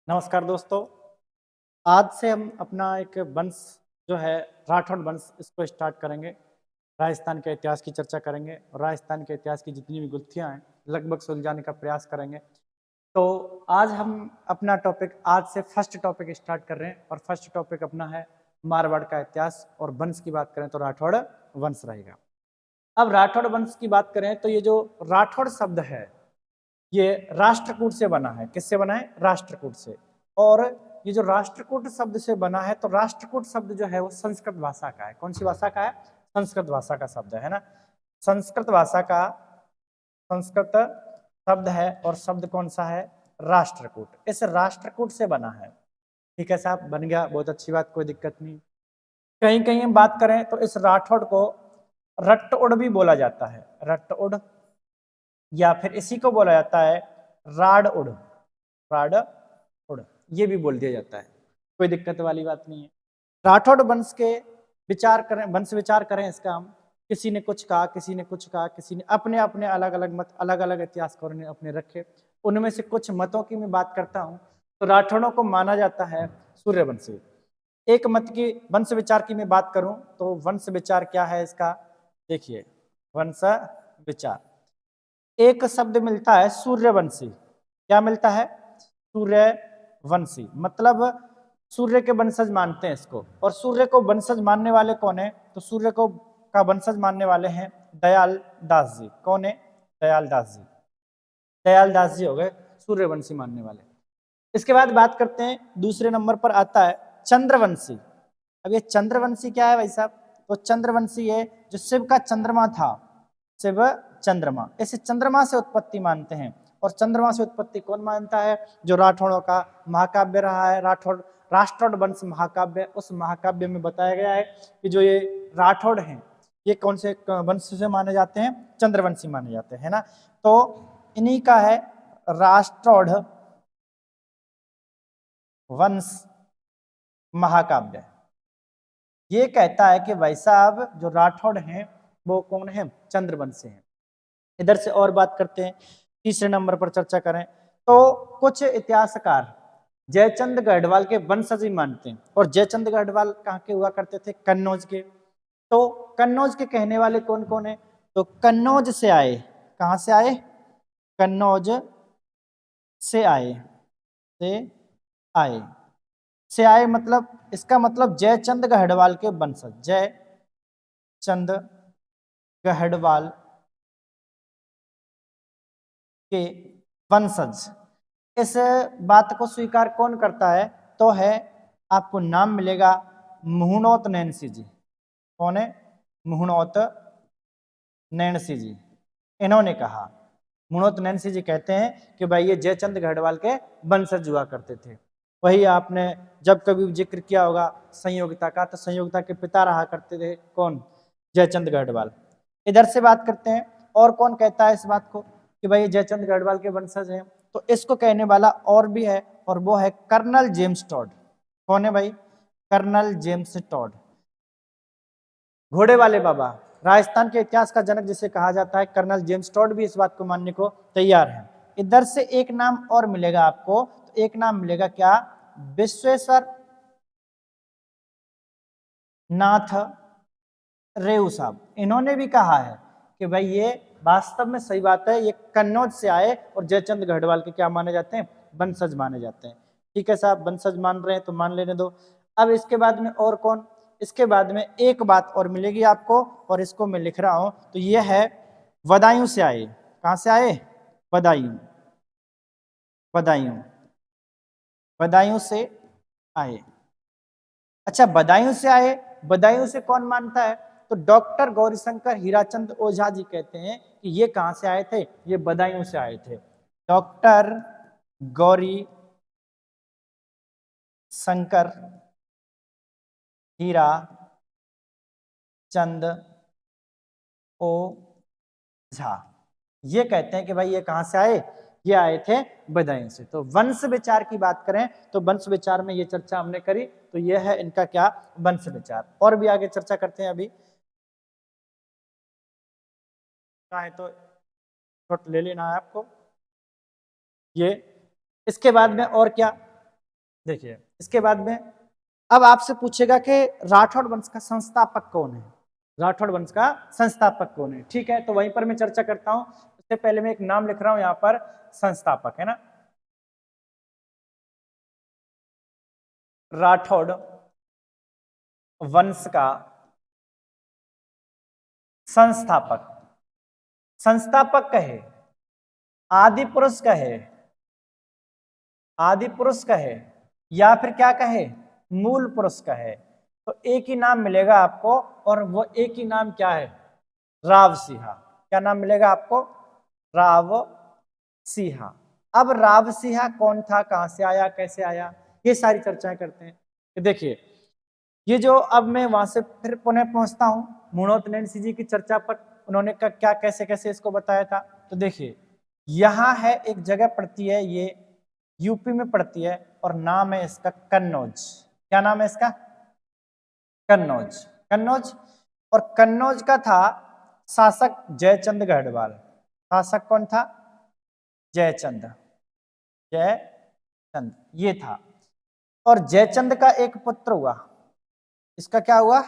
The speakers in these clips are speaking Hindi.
नमस्कार दोस्तों। आज से हम अपना एक वंश जो है राठौड़ वंश इसको स्टार्ट करेंगे। राजस्थान के इतिहास की चर्चा करेंगे और राजस्थान के इतिहास की जितनी भी गुत्थियां हैं लगभग सुलझाने का प्रयास करेंगे। तो आज हम अपना टॉपिक आज से फर्स्ट टॉपिक स्टार्ट कर रहे हैं और फर्स्ट टॉपिक अपना है मारवाड़ का इतिहास और वंश की बात करें तो राठौड़ वंश रहेगा। अब राठौड़ वंश की बात करें तो ये जो राठौड़ शब्द है ये राष्ट्रकूट से बना है। किससे बना है? राष्ट्रकूट से। और ये जो राष्ट्रकूट शब्द से बना है तो राष्ट्रकूट शब्द जो है वो संस्कृत भाषा का है। कौन सी भाषा का है? संस्कृत भाषा का शब्द है ना। संस्कृत भाषा का संस्कृत शब्द है और शब्द कौन सा है? राष्ट्रकूट। इस राष्ट्रकूट से बना है। ठीक है साहब, बन गया, बहुत अच्छी बात, कोई दिक्कत नहीं। कहीं कहीं हम बात करें तो इस राठौड़ को रट्टउड़ भी बोला जाता है। रट्टउड़ या फिर इसी को बोला जाता है राड़उड़। राड़उड़ ये भी बोल दिया जाता है, कोई दिक्कत वाली बात नहीं है। राठौड़ वंश के विचार करें, वंश विचार करें इसका हम, किसी ने कुछ कहा, किसी ने कुछ कहा, किसी ने अपने अपने अलग अलग मत, अलग अलग इतिहासकारों ने अपने रखे। उनमें से कुछ मतों की मैं बात करता हूं तो राठौड़ों को माना जाता है सूर्यवंशी। एक मत की वंश विचार की मैं बात करूं तो वंश विचार क्या है इसका? देखिए, वंश विचार एक शब्द मिलता है सूर्यवंशी। क्या मिलता है? सूर्यवंशी। मतलब सूर्य के वंशज मानते हैं इसको। और सूर्य को वंशज मानने वाले कौन है? तो सूर्य को का वंशज मानने वाले हैं दयाल दास जी। कौन है? दयाल दास जी। दयाल दास जी हो गए सूर्यवंशी मानने वाले। इसके बाद बात करते हैं, दूसरे नंबर पर आता है चंद्रवंशी। अब ये चंद्रवंशी क्या है भाई साहब? तो चंद्रवंशी है जो शिव का चंद्रमा था। शिव चंद्रमा, इस चंद्रमा से उत्पत्ति मानते हैं। और चंद्रमा से उत्पत्ति कौन मानता है? जो राठौड़ों का महाकाव्य रहा है, राष्ट्रोड़ वंश महाकाव्य। उस महाकाव्य में बताया गया है कि जो ये राठौड़ हैं ये कौन से वंश से माने जाते हैं? चंद्रवंशी माने जाते हैं ना। तो इन्हीं का है राष्ट्रोड़ वंश महाकाव्य। ये कहता है कि भाई साहब जो राठौड़ हैं वो कौन है? चंद्रवंश से हैं। इधर से और बात करते हैं, तीसरे नंबर पर चर्चा करें तो कुछ इतिहासकार जयचंद गढ़वाल के वंशज ही मानते हैं। और जयचंद गढ़वाल कहाँ के हुआ करते थे? कन्नौज के। तो कन्नौज के कहने वाले कौन कौन है? तो कन्नौज से आए। कहां से आए? कन्नौज से आए। से आए से आए मतलब इसका मतलब जयचंद गढ़वाल के वंशज। जयचंद गढ़वाल के वंशज। इस बात को स्वीकार कौन करता है? तो है, आपको नाम मिलेगा मुहनोत नैनसी जी। कौन है? मुहनोत नैनसी जी। इन्होंने कहा, मुहनोत नैनसी जी कहते हैं कि भाई ये जयचंद गढ़वाल के वंशज हुआ करते थे। वही आपने जब कभी जिक्र किया होगा संयोगिता का, तो संयोगिता के पिता रहा करते थे कौन? जयचंद गढ़वाल। इधर से बात करते हैं, और कौन कहता है इस बात को कि भाई जयचंद गढ़वाल के वंशज हैं? तो इसको कहने वाला और भी है और वो है कर्नल जेम्स टॉड। कौन है भाई? Colonel James Tod. घोड़े वाले बाबा, राजस्थान के इतिहास का जनक जिसे कहा जाता है, कर्नल जेम्स टॉड भी इस बात को मानने को तैयार है। इधर से एक नाम और मिलेगा आपको, तो एक नाम मिलेगा क्या? विश्वेश्वर नाथ रेऊ साहब। इन्होंने भी कहा है कि भाई ये वास्तव में सही बात है, ये कन्नौज से आए और जयचंद गढ़वाल के क्या माने जाते हैं? वंशज माने जाते हैं। ठीक है साहब, वंशज मान रहे हैं तो मान लेने दो। अब इसके बाद में और कौन? इसके बाद में एक बात और मिलेगी आपको और इसको मैं लिख रहा हूं, तो ये है बदायूं से आए। कहां से आए? बदायूं। बदायूं, बदायूं से आए। अच्छा, बदायूं से आए, बदायूं से कौन मानता है? तो डॉक्टर गौरीशंकर हीराचंद ओझा जी कहते हैं कि ये कहां से आए थे? ये बदायूं से आए थे। डॉक्टर गौरी शंकर हीरा चंद ओझा ये कहते हैं कि भाई ये कहां से आए? ये आए थे बदायूं से। तो वंश विचार की बात करें तो वंश विचार में ये चर्चा हमने करी, तो ये है इनका क्या? वंश विचार। और भी आगे चर्चा करते हैं, अभी चाहे तो छोट ले लेना है आपको ये। इसके बाद में और क्या? देखिए इसके बाद में अब आपसे पूछेगा कि राठौड़ वंश का संस्थापक कौन है, राठौड़ वंश का संस्थापक कौन है। ठीक है, तो वहीं पर मैं चर्चा करता हूं। उससे पहले मैं एक नाम लिख रहा हूं यहां पर, संस्थापक है ना, राठौड़ वंश का संस्थापक, संस्थापक कहे, आदि पुरुष कहे, आदि पुरुष कहे, या फिर क्या कहे, मूल पुरुष कहे, तो एक ही नाम मिलेगा आपको, और वो एक ही नाम क्या है, राव सिंहा। क्या नाम मिलेगा आपको, राव सिंहा। अब राव सिंहा कौन था, कहां से आया, कैसे आया, ये सारी चर्चाएं करते हैं। तो देखिए ये जो अब मैं वहां से फिर पुनः पहुंचता हूं मुणोत नैन्सी जी की चर्चा पर, उन्होंने क्या कैसे कैसे इसको बताया था। तो देखिए यहां है एक जगह पड़ती है, ये यूपी में पड़ती है, और नाम है इसका कन्नौज। क्या नाम है इसका, कन्नौज, कन्नौज। और कन्नौज का था शासक जयचंद गढ़वाल। शासक कौन था, जयचंद, जयचंद ये था। और जयचंद का एक पुत्र हुआ, इसका क्या हुआ,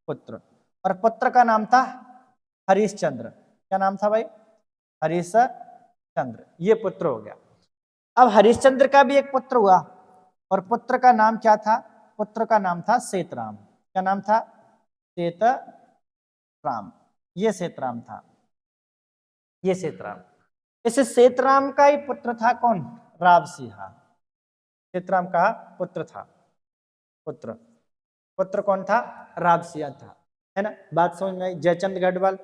पुत्र, और पुत्र का नाम था हरिश्चंद्र। क्या नाम था भाई, हरिश्चंद्र, ये पुत्र हो गया। अब हरिश्चंद्र का भी एक पुत्र हुआ, और पुत्र का नाम क्या था, पुत्र का नाम था सेतराम। क्या नाम था, सेतराम, ये सेतराम था, ये सेतराम। इस सेतराम का ही पुत्र था कौन, राव सिंहा। सेतराम का पुत्र था, पुत्र, पुत्र कौन था, राव सिंहा था, है ना। बात समझ में आई, जयचंद गढ़वाल,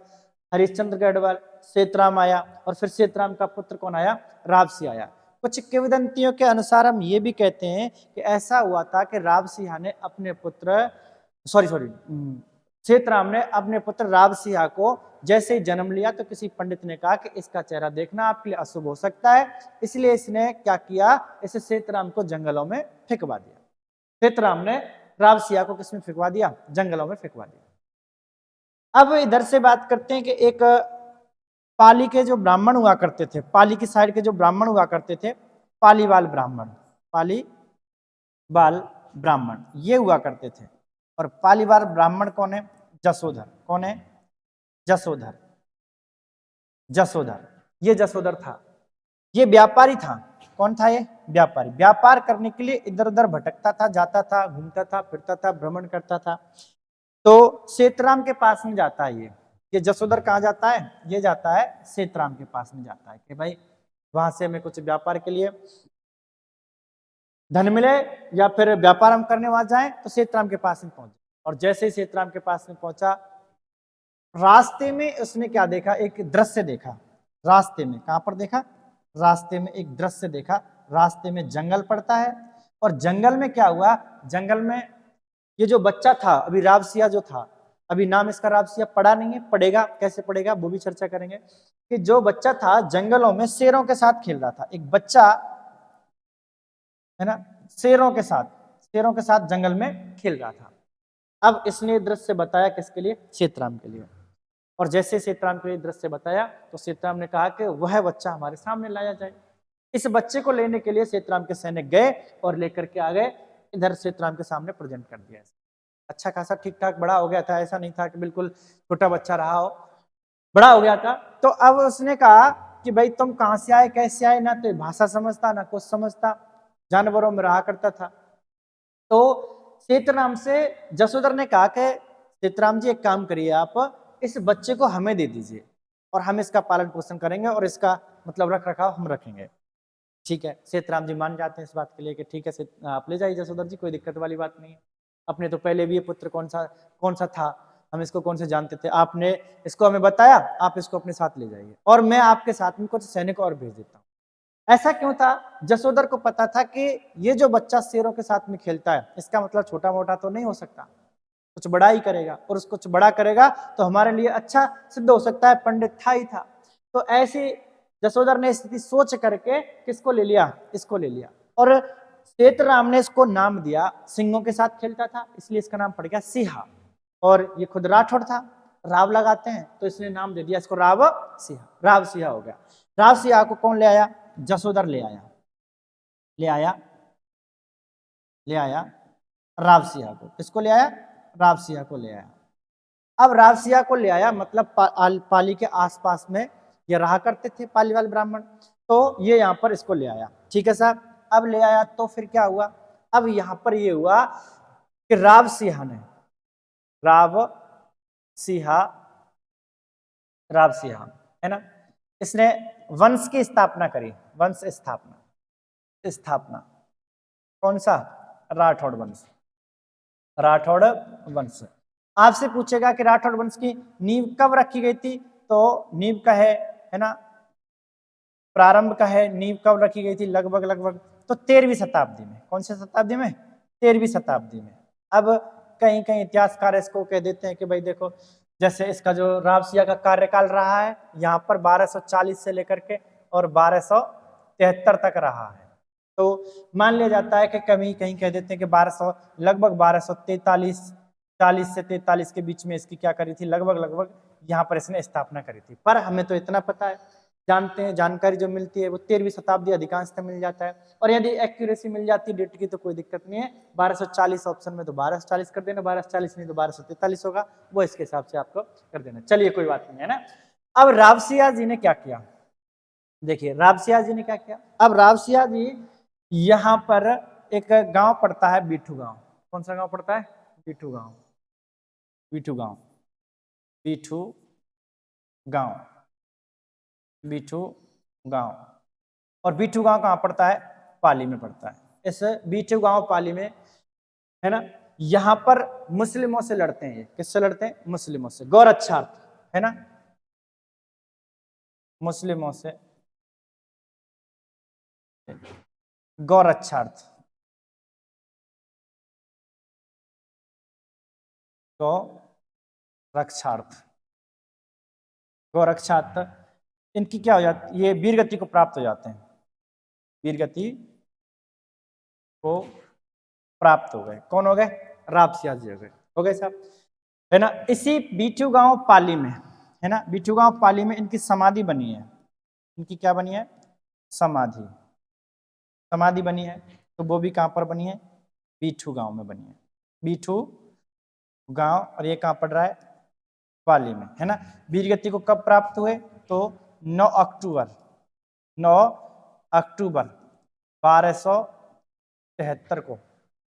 हरिश्चंद्र गढ़वाल, सेतराम आया, और फिर सेतराम का पुत्र कौन आया, राव सिंहा आया। कुछ किंवदंतियों के अनुसार हम ये भी कहते हैं कि ऐसा हुआ था कि राव सिंहा ने अपने पुत्र सॉरी सॉरी सेतराम ने अपने पुत्र राव सिंहा को जैसे ही जन्म लिया तो किसी पंडित ने कहा कि इसका चेहरा देखना आपके लिए अशुभ हो सकता है, इसलिए इसने क्या किया, इसे सेतराम को जंगलों में फेंकवा दिया। सेतराम ने राव सिंहा को किसमें फेंकवा दिया, जंगलों में फेंकवा दिया। अब इधर से बात करते हैं कि एक पाली के जो ब्राह्मण हुआ करते थे, पाली की साइड के जो ब्राह्मण हुआ करते थे, पालीवाल ब्राह्मण, पालीवाल ब्राह्मण ये हुआ करते थे। और पालीवाल ब्राह्मण कौन है, जसोधर, कौन है, जसोधर, जसोधर, ये जसोधर था, ये व्यापारी था। कौन था ये, व्यापारी, व्यापार करने के लिए इधर उधर भटकता था, जाता था, घूमता था, फिरता था, भ्रमण करता था। तो सेतराम के पास में जाता है ये जसोधर कहाँ जाता है, ये जाता है सेतराम के पास में जाता है कि भाई वहां से हमें कुछ व्यापार के लिए धन मिले, या फिर व्यापार हम करने वहां जाएं, तो सेतराम के पास में पहुंचे। और जैसे ही सेतराम के पास में पहुंचा, रास्ते में उसने क्या देखा, एक दृश्य देखा। रास्ते में, कहां पर देखा, रास्ते में एक दृश्य देखा। रास्ते में जंगल पड़ता है, और जंगल में क्या हुआ, जंगल में ये जो बच्चा था, अभी राव सिंहा जो था, अभी नाम इसका राव सिंहा पड़ा नहीं है, पड़ेगा, कैसे पड़ेगा वो भी चर्चा करेंगे। कि जो बच्चा था जंगलों में शेरों के साथ खेल रहा था, एक बच्चा है ना, शेरों के साथ जंगल में खेल रहा था। अब इसने दृश्य बताया किसके लिए, सेतराम के लिए। और जैसे सेतराम के लिए दृश्य बताया, तो सेतराम ने कहा कि वह बच्चा हमारे सामने लाया जाए। इस बच्चे को लेने के लिए सेतराम के सैनिक गए और लेकर के आ गए, इधर सेतराम के सामने प्रेजेंट कर दिया। अच्छा खासा ठीक ठाक बड़ा हो गया था, ऐसा नहीं था कि बिल्कुल छोटा बच्चा रहा हो, बड़ा हो गया था। तो अब उसने कहा कि भाई तुम कहां से आए, कैसे आए, ना तो भाषा समझता ना कुछ समझता, जानवरों में रहा करता था। तो सेतराम से जसोधर ने कहा कि सेतराम जी एक काम करिए, आप इस बच्चे को हमें दे दीजिए, और हम इसका पालन पोषण करेंगे, और इसका मतलब रख रखाव हम रखेंगे। ठीक है, सेतराम जी मान जाते हैं इस बात के लिए कि ठीक है आप ले जाइए जसोधर जी, कोई दिक्कत वाली बात नहीं है। अपने तो पहले भी ये पुत्र कौन सा था, हम इसको कौन से जानते थे, आपने इसको हमें बताया, आप इसको अपने साथ ले जाइए, और मैं आपके साथ में कुछ सैनिक और भेज देता हूँ। ऐसा क्यों था, जसोधर को पता था कि ये जो बच्चा शेरों के साथ में खेलता है, इसका मतलब छोटा मोटा तो नहीं हो सकता, कुछ बड़ा ही करेगा, और उसको कुछ बड़ा करेगा तो हमारे लिए अच्छा सिद्ध हो सकता है, पंडित था ही था। तो ऐसी जसोधर ने स्थिति सोच करके किसको ले लिया, इसको ले लिया। और सेतराम ने इसको नाम दिया, सिंहों के साथ खेलता था इसलिए इसका नाम पड़ गया सिंहा। और ये खुद राठौड़ था, राव लगाते हैं, तो इसने नाम दे दिया इसको राव सिंहा, राव सिंहा हो गया। राव सिंहा को कौन ले आया, जसोधर ले आया, ले आया रावसिया को। किसको ले आया? रावसिया को ले आया। अब रावसिया को ले आया मतलब पाली के आसपास में ये रहा करते थे पाली वाले ब्राह्मण, तो ये यहाँ पर इसको ले आया। ठीक है साहब, अब ले आया तो फिर क्या हुआ? अब यहाँ पर ये हुआ कि रावसिया है ना, इसने वंश की स्थापना करी। वंश स्थापना कौन सा? राठौड़ वंश। राठौड़ वंश। आपसे पूछेगा कि राठौड़ वंश की नींव कब रखी गई थी, तो नींव का है ना, प्रारंभ का है, नींव कब रखी गई थी? लगभग तो 13वीं शताब्दी में। कौन सी शताब्दी में? 13वीं शताब्दी में। अब कहीं कहीं इतिहासकार इसको कह देते हैं कि भाई देखो, जैसे इसका जो रावसिया का कार्यकाल रहा है यहाँ पर 1240 से लेकर के और 1273 तक रहा है, तो मान लिया जाता है कि कभी कहीं कह देते हैं कि लगभग 1243 40 से 43 के बीच में इसकी क्या करी थी? लगभग यहाँ पर इसने स्थापना करी थी। पर हमें तो इतना पता है, जानते हैं, जानकारी जो मिलती है वो 13वीं शताब्दी अधिकांशतः मिल जाता है। और यदि एक्यूरेसी मिल जाती है डेट की तो कोई दिक्कत नहीं है। 1240 ऑप्शन में तो 1240 कर देना, 1240 नहीं तो 1243 होगा, वो इसके हिसाब से आपको कर देना। चलिए कोई बात नहीं है ना। अब रावसिया जी ने क्या किया? देखिए रावसिया जी ने क्या किया। अब रावसिया जी यहाँ पर एक गांव पड़ता है बीठू गांव। कौन सा गांव पड़ता है? बीठू गांव। बीठू गांव और बीठू गांव कहाँ पड़ता है? पाली में पड़ता है। इस बीठू गांव पाली में है ना, यहाँ पर मुस्लिमों से लड़ते हैं। किससे लड़ते हैं? मुस्लिमों से। गौरक्षार्थ है ना, मुस्लिमों से गौरक्षार्थ। गौरक्षार्थ इनकी क्या हो जाती? ये वीरगति को प्राप्त हो जाते हैं। वीरगति को प्राप्त हो गए। कौन हो गए? रावसिया जी हो गए साहब, है ना। इसी बीठू गांव पाली में है ना, बीठू गांव पाली में इनकी समाधि बनी है। इनकी क्या बनी है? समाधि बनी है। तो वो भी कहां पर बनी है? बीठू गांव में बनी है। बीठू गांव, और ये कहां पड़ रहा है? पाली में, है ना। वीरगति को कब प्राप्त हुए? तो 9 अक्टूबर 1273 को,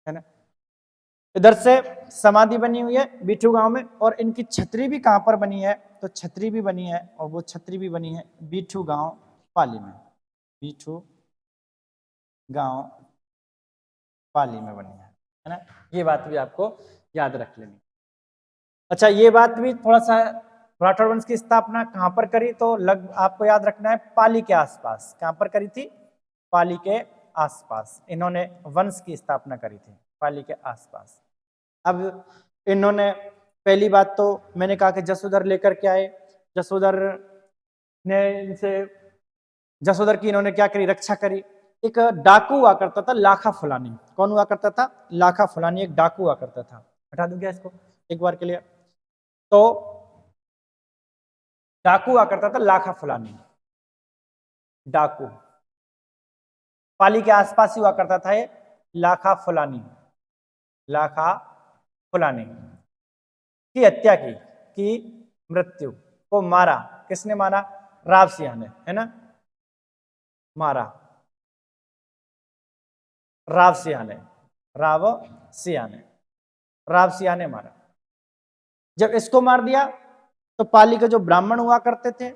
है ना। इधर से समाधि बनी हुई है बीठू गांव में, और इनकी छतरी भी कहां पर बनी है? तो छतरी भी बनी है, और वो छतरी भी बनी है बीठू गांव पाली में। बीठू गांव पाली में बनी है ना। ये बात भी आपको याद रख लेनी। अच्छा, ये बात भी थोड़ा सा, राठौड़ वंश की स्थापना कहां पर करी? तो आपको याद रखना है पाली के आसपास। कहां पर करी थी? पाली के आसपास इन्होंने वंश की स्थापना करी थी, पाली के आसपास। अब इन्होंने पहली बात तो मैंने कहा कि जसोधर लेकर के आए। जसोधर की इन्होंने क्या करी? रक्षा करी। एक डाकू हुआ करता था लाखा फुलानी। कौन हुआ करता था? लाखा फुलानी एक डाकू हुआ करता था। हटा दूं क्या इसको एक बार के लिए? तो डाकू हुआ करता था लाखा फुलानी। डाकू पाली के आसपास ही हुआ करता था ये लाखा फुलानी की हत्या की मृत्यु को मारा। किसने मारा? रावसिया ने, है ना। मारा रावसिया ने मारा। जब इसको मार दिया तो पाली के जो ब्राह्मण हुआ करते थे,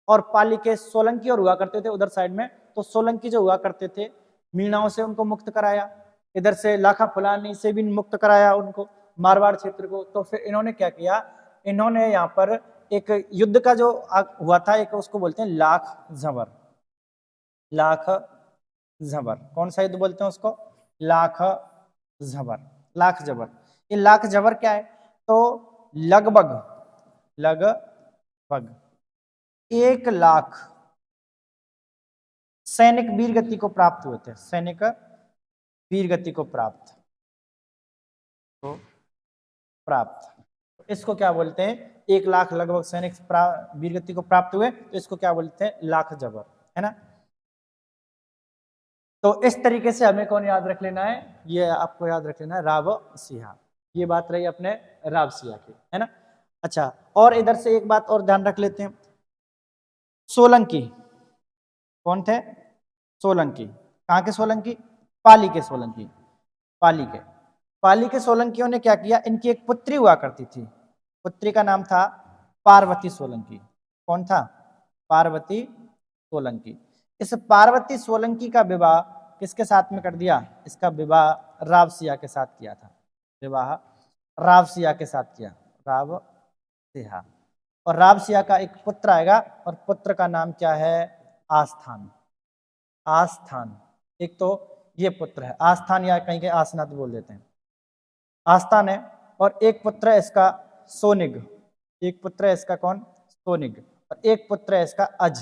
और पाली के सोलंकी और हुआ करते थे उधर साइड में, तो सोलंकी जो हुआ करते थे मीणाओं से उनको मुक्त कराया, इधर से लाखा फुलानी से भी मुक्त कराया उनको, मारवाड़ क्षेत्र को। तो फिर इन्होंने क्या किया? इन्होंने यहाँ पर एक युद्ध का जो हुआ था, एक उसको बोलते हैं लाख झबर। कौन सा युद्ध बोलते हैं उसको? लाख झबर। ये लाख झबर क्या है? तो लगभग 1 लाख सैनिक वीरगति को प्राप्त हुए थे। सैनिक वीरगति को प्राप्त इसको क्या बोलते हैं? 1 लाख लगभग सैनिक वीरगति को प्राप्त हुए, तो इसको क्या बोलते हैं? लाख जबर, है ना। तो इस तरीके से हमें कौन याद रख लेना है, ये आपको याद रख लेना है रावसिया। ये बात रही अपने रावसिया की, है ना। अच्छा, और इधर से एक बात और ध्यान रख लेते हैं, सोलंकी कौन थे, सोलंकी। कहाँ के सोलंकी, पाली के सोलंकी, पाली के। पाली के सोलंकियों ने क्या किया, इनकी एक पुत्री हुआ करती थी, पुत्री का नाम था पार्वती सोलंकी। कौन था, पार्वती सोलंकी। इस पार्वती सोलंकी का विवाह किसके साथ में कर दिया, इसका विवाह रावसिया के साथ किया था, विवाह रावसिया के साथ किया, रावसिया। और रावसिया का एक पुत्र आएगा, और पुत्र का नाम क्या है, आस्थान। आस्थान, एक तो ये पुत्र है आस्थान, या कहीं के आसनाथ बोल देते हैं, आस्थान है। और एक पुत्र है इसका सोनिग, एक पुत्र है इसका कौन, सोनिग। और एक पुत्र है इसका अज,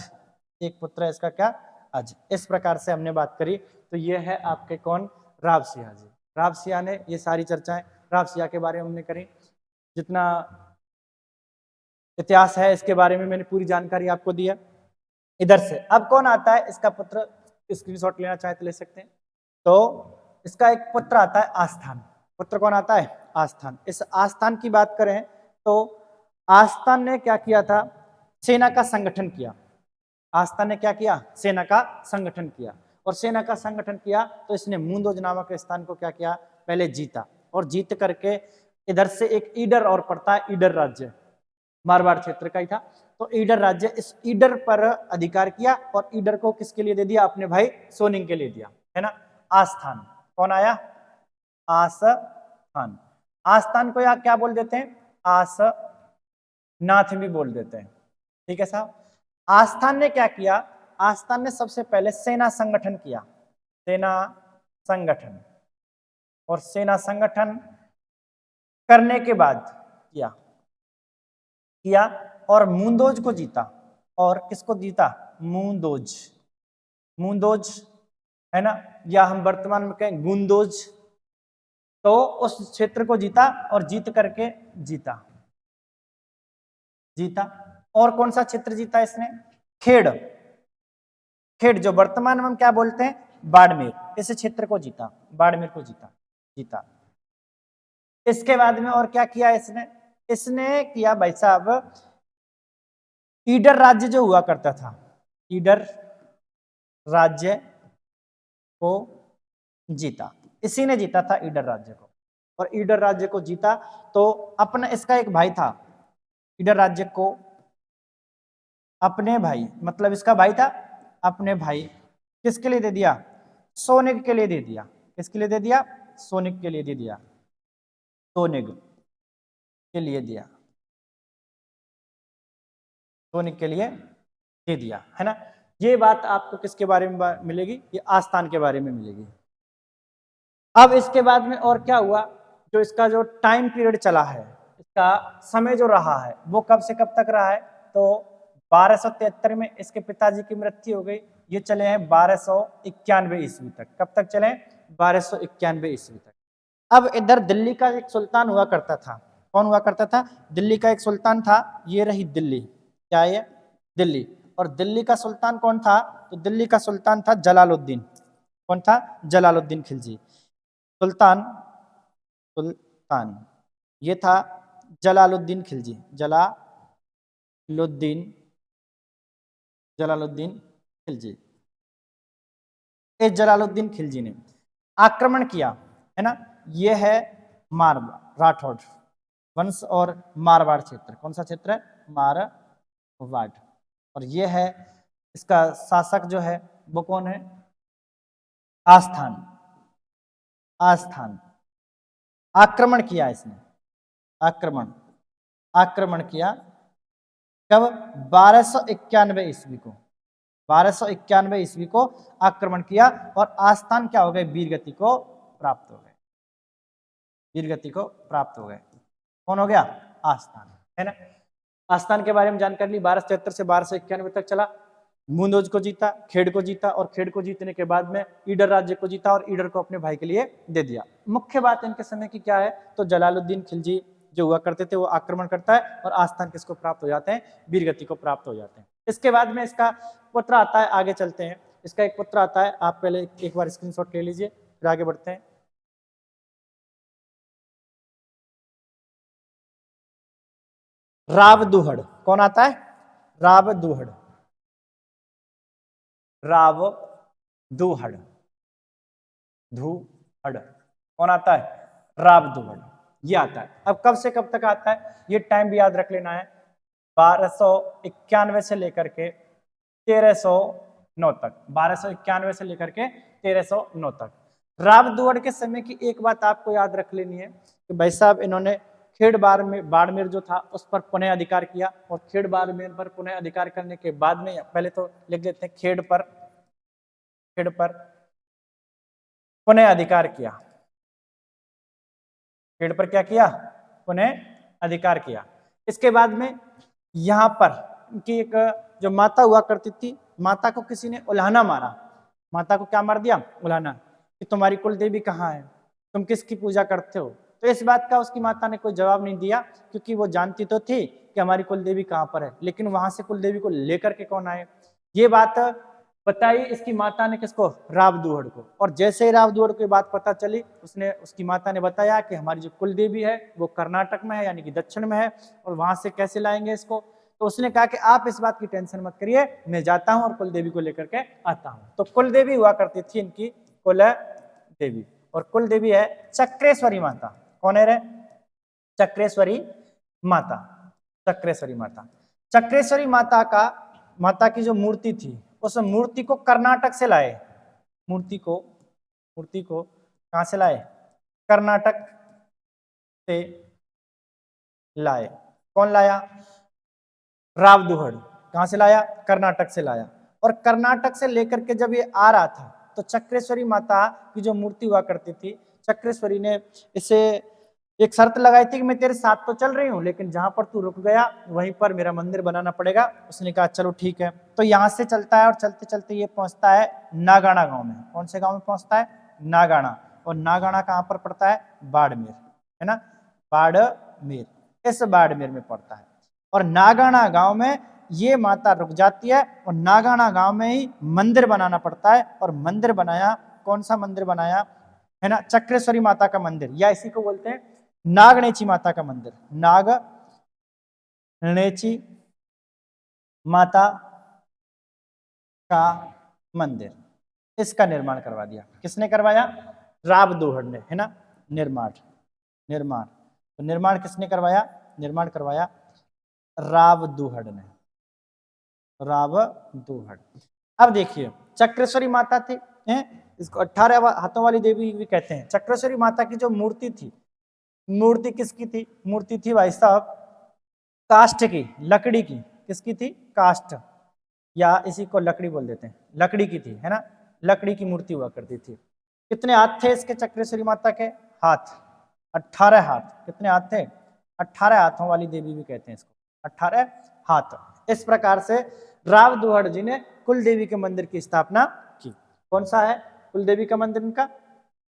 एक पुत्र है इसका क्या, अज। इस प्रकार से हमने बात करी। तो ये है आपके कौन, रावसिया जी। रावसिया ने ये सारी चर्चाएं रावसिया के बारे में हमने करी। जितना इतिहास है इसके बारे में मैंने पूरी जानकारी आपको दी है। इधर से अब कौन आता है, इसका पुत्र, स्क्रीनशॉट लेना चाहे तो ले सकते हैं। तो इसका एक पुत्र आता है आस्थान, पुत्र कौन आता है, आस्थान। इस आस्थान की बात करें तो आस्थान ने क्या किया था, सेना का संगठन किया। आस्थान ने क्या किया, सेना का संगठन किया। और सेना का संगठन किया तो इसने मूंदोज नामक स्थान को क्या किया, पहले जीता। और जीत करके इधर से एक ईडर और पड़ता है, ईडर राज्य मारवाड़ क्षेत्र का ही था। तो ईडर राज्य, इस ईडर पर अधिकार किया, और ईडर को किसके लिए दे दिया, अपने भाई सोनिंग के लिए दिया, है ना। आस्थान कौन आया, आस्थान। आस्थान को यहाँ क्या बोल देते हैं, आसनाथ भी बोल देते हैं, ठीक है साहब। आस्थान ने क्या किया, आस्थान ने सबसे पहले सेना संगठन किया, सेना संगठन। और सेना संगठन करने के बाद किया और मूंदोज को जीता। और किसको जीता, मूंदोज, मूंदोज है ना, या हम वर्तमान में कहें गुंदोज। तो उस क्षेत्र को जीता, और जीत करके जीता, जीता। और कौन सा क्षेत्र जीता इसने, खेड़, खेड़ जो वर्तमान में हम क्या बोलते हैं, बाड़मेर। इस क्षेत्र को जीता, बाड़मेर को जीता, जीता। इसके बाद में और क्या किया इसने, इसने किया भाई साहब, ईडर राज्य जो हुआ करता था, ईडर राज्य को जीता, इसी ने जीता था ईडर राज्य को। और ईडर राज्य को जीता तो अपना, इसका एक भाई था, ईडर राज्य को अपने भाई, मतलब इसका भाई था, अपने भाई किसके लिए दे दिया, सोनिग के लिए दे दिया। किसके लिए दे दिया, सोनिग के लिए दे दिया, सोनिग के लिए दिया, सोनिग के लिए दे दिया, है ना। ये बात आपको किसके बारे में मिलेगी, ये आस्थान के बारे में मिलेगी। अब इसके बाद में और क्या हुआ, जो इसका जो टाइम पीरियड चला है, इसका समय जो रहा है, वो कब से कब तक रहा है, तो 1273 में इसके पिताजी की मृत्यु हो गई। ये चले हैं 1291 ईस्वी तक। कब तक चले, 1291 ईस्वी तक। अब इधर दिल्ली का एक सुल्तान हुआ करता था, कौन हुआ करता था, दिल्ली का एक सुल्तान था। ये रही दिल्ली, क्या है, दिल्ली। और दिल्ली का सुल्तान कौन था, तो दिल्ली का सुल्तान था जलालुद्दीन। कौन था, जलालुद्दीन खिलजी। सुल्तान, सुल्तान ये था जलालुद्दीन खिलजी, जलालुद्दीन, जलालुद्दीन खिलजी। इस जलालुद्दीन खिलजी ने आक्रमण किया, है ना। ये है मारवाड़, राठौड़ वंश और मारवाड़ क्षेत्र। कौन सा क्षेत्र है, मारवाड़। और ये है इसका शासक जो है वो कौन है, आस्थान, आस्थान। आक्रमण किया इसने, आक्रमण, आक्रमण किया कब, 1291 ईस्वी को, 1291 ईस्वी को आक्रमण किया। और आस्थान क्या हो गए, वीरगति को प्राप्त हो गए, वीरगति को प्राप्त हो गए। कौन हो गया, आस्थान, है ना। आस्थान के बारे में जानकारी ली, 1273 से 1291 तक चला। मूंदोज को जीता, खेड़ को जीता, और खेड़ को जीतने के बाद में ईडर राज्य को जीता, और ईडर को अपने भाई के लिए दे दिया। मुख्य बात इनके समय की क्या है, तो जलालुद्दीन खिलजी जो हुआ करते थे वो आक्रमण करता है, और आस्थान किसको प्राप्त हो जाते हैं, वीरगति को प्राप्त हो जाते हैं। इसके बाद में इसका पुत्र आता है, आगे चलते हैं। इसका एक पुत्र आता है, आप पहले एक बार स्क्रीनशॉट ले लीजिए, फिर आगे बढ़ते हैं। रावदुहड़, कौन आता है? रावदुहड़, रावदुहड़, धुहड़, कौन आता है? रावदुहड़, ये आता है। अब कब से कब तक आता है, ये टाइम भी याद रख लेना है, 1291 से लेकर के 1309 तक, 1291 से लेकर के 1309 तक। रावदुहड़ के समय की एक बात आपको याद रख लेनी है कि भाई साहब इन्होंने खेड़ बाड़मेर जो था उस पर पुनः अधिकार किया, और खेड़ बाड़मेर पर पुनः अधिकार करने के बाद में, पहले तो लिख देते हैं खेड़ पर पुनः अधिकार किया, खेड़ पर क्या किया? पुनः अधिकार किया। इसके बाद में यहां पर उनकी एक जो माता हुआ करती थी, माता को किसी ने उल्हाना मारा, माता को क्या मार दिया? उल्हाना, कि तुम्हारी कुल देवी कहाँ है, तुम किसकी पूजा करते हो? तो इस बात का उसकी माता ने कोई जवाब नहीं दिया, क्योंकि वो जानती तो थी कि हमारी कुल देवी कहाँ पर है, लेकिन वहां से कुल देवी को लेकर के कौन आए, ये बात बताई इसकी माता ने किसको? रावदुहड़ को। और जैसे ही रावदुहड़ को बात पता चली, उसकी माता ने बताया कि हमारी जो कुल देवी है वो कर्नाटक में है, यानी कि दक्षिण में है, और वहां से कैसे लाएंगे इसको? तो उसने कहा कि आप इस बात की टेंशन मत करिए, मैं जाता हूं और कुल देवी को लेकर के आता हूं। तो कुल देवी हुआ करती थी इनकी कुल देवी, और कुल देवी है चक्रेश्वरी माता। कौन है रे? चक्रेश्वरी माता, चक्रेश्वरी माता। चक्रेश्वरी माता की जो मूर्ति थी, उस मूर्ति को कर्नाटक से लाए, मूर्ति को कहां से लाए? कर्नाटक से लाए। कौन लाया? रावदुहड़। कहां से लाया? कर्नाटक से लाया। और कर्नाटक से लेकर के जब ये आ रहा था, तो चक्रेश्वरी माता की जो मूर्ति हुआ करती थी, चक्रेश्वरी ने इसे एक शर्त लगाई थी कि मैं तेरे साथ तो चल रही हूँ, लेकिन जहां पर तू रुक गया वहीं पर मेरा मंदिर बनाना पड़ेगा। उसने कहा चलो ठीक है। तो यहां से चलता है, और चलते चलते ये पहुंचता है नागाना गांव में। कौन से गांव में पहुंचता है? नागाना। और नागाना कहां पर पड़ता है? बाड़मेर, है ना, बाड़मेर, इस बाड़मेर में पड़ता है। और नागाना गांव में ये माता रुक जाती है, और नागाना गांव में ही मंदिर बनाना पड़ता है। और मंदिर बनाया, कौन सा मंदिर बनाया? है ना, चक्रेश्वरी माता का मंदिर, या इसी को बोलते हैं नागणेची माता का मंदिर। नागणेची माता का मंदिर, इसका निर्माण करवा दिया। किसने करवाया? रावदुहड़ ने, है ना। निर्माण तो निर्माण किसने करवाया? निर्माण करवाया रावदुहड़ ने, रावदुहड़। अब देखिए, चक्रेश्वरी माता थी, इसको 18 हाथों वाली देवी भी कहते हैं। चक्रेश्वरी माता की जो मूर्ति थी, मूर्ति किसकी थी? मूर्ति थी भाई साहब काष्ठ की, लकड़ी की। किसकी थी? काष्ठ, या इसी को लकड़ी बोल देते हैं, लकड़ी की थी, है ना, लकड़ी की मूर्ति हुआ करती थी। कितने हाथ थे इसके चक्रेश्वरी माता के? हाथ, 18 हाथ। कितने हाथ थे? 18 हाथों वाली देवी भी कहते हैं इसको, 18 हाथ। इस प्रकार से रावदुहड़ जी ने कुल देवी के मंदिर की स्थापना की। कौन सा है कुल देवी का मंदिर? इनका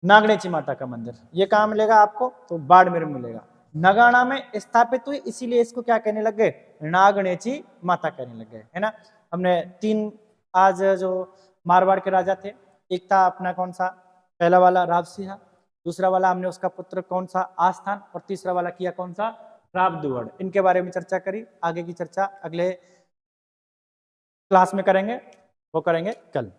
नागणेची माता का मंदिर। ये कहाँ मिलेगा आपको? तो बाड़मेर में मिलेगा। नगाना में स्थापित हुई, इसीलिए इसको क्या कहने लग गए? नागणेची माता कहने लग गए, है ना। हमने 3 आज जो मारवाड़ के राजा थे, एक था अपना कौन सा? पहला वाला रावसिंह, दूसरा वाला हमने उसका पुत्र कौन सा? आस्थान, और तीसरा वाला किया कौन सा? रावदुहड़। इनके बारे में चर्चा करी। आगे की चर्चा अगले क्लास में करेंगे, वो करेंगे कल।